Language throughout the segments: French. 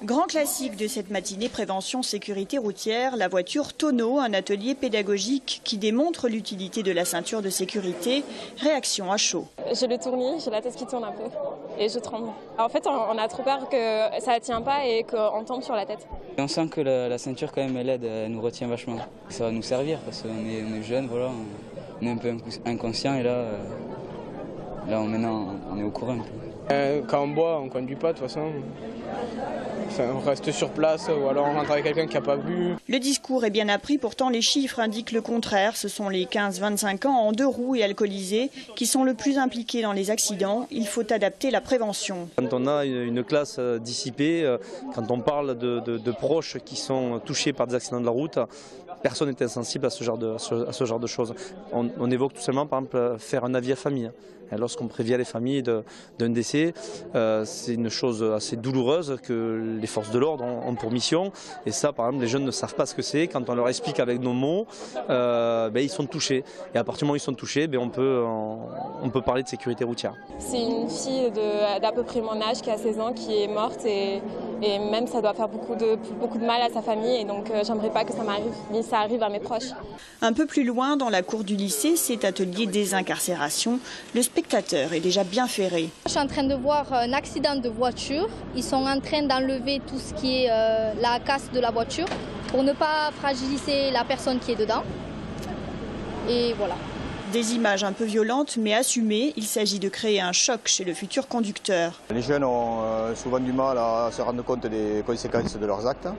Grand classique de cette matinée prévention sécurité routière, la voiture Tonneau, un atelier pédagogique qui démontre l'utilité de la ceinture de sécurité. Réaction à chaud. J'ai le tournis, j'ai la tête qui tourne un peu et je tremble. En fait, on a trop peur que ça ne tient pas et qu'on tombe sur la tête. On sent que la ceinture quand même elle aide, elle nous retient vachement. Ça va nous servir parce qu'on est jeunes, voilà, on est un peu inconscient et là maintenant on est au courant un peu. Quand on boit, on ne conduit pas de toute façon. On reste sur place ou alors on rentre avec quelqu'un qui n'a pas bu. Le discours est bien appris, pourtant les chiffres indiquent le contraire. Ce sont les 15-25 ans en deux roues et alcoolisés qui sont le plus impliqués dans les accidents. Il faut adapter la prévention. Quand on a une classe dissipée, quand on parle de proches qui sont touchés par des accidents de la route, personne n'est insensible à ce genre de choses. On évoque tout simplement, par exemple, faire un avis à famille. Lorsqu'on prévient les familles d'un décès, c'est une chose assez douloureuse que les forces de l'ordre ont pour mission. Et ça, par exemple, les jeunes ne savent pas ce que c'est. Quand on leur explique avec nos mots, ils sont touchés. Et à partir du moment où ils sont touchés, on peut parler de sécurité routière. C'est une fille d'à peu près mon âge qui a 16 ans qui est morte et même ça doit faire beaucoup de mal à sa famille. Et donc j'aimerais pas que ça m'arrive, mais ça arrive à mes proches. Un peu plus loin, dans la cour du lycée, cet atelier désincarcération, le spectateur est déjà bien ferré. Je suis en train de voir un accident de voiture. Ils sont en train d'enlever tout ce qui est la casse de la voiture pour ne pas fragiliser la personne qui est dedans. Et voilà. Des images un peu violentes mais assumées, il s'agit de créer un choc chez le futur conducteur. Les jeunes ont souvent du mal à se rendre compte des conséquences de leurs actes.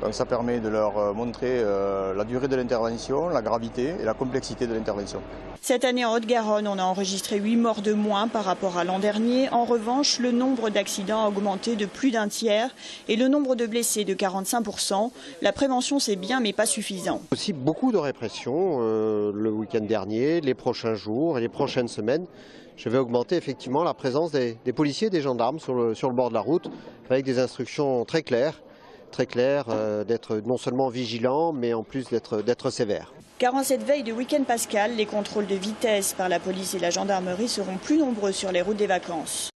Donc ça permet de leur montrer la durée de l'intervention, la gravité et la complexité de l'intervention. Cette année en Haute-Garonne, on a enregistré 8 morts de moins par rapport à l'an dernier. En revanche, le nombre d'accidents a augmenté de plus d'un tiers et le nombre de blessés de 45%. La prévention c'est bien mais pas suffisant. Aussi beaucoup de répression le week-end dernier, les prochains jours et les prochaines semaines. Je vais augmenter effectivement la présence des policiers et des gendarmes sur le bord de la route avec des instructions très claires, d'être non seulement vigilant mais en plus d'être sévère. Car en cette veille de week-end pascal, les contrôles de vitesse par la police et la gendarmerie seront plus nombreux sur les routes des vacances.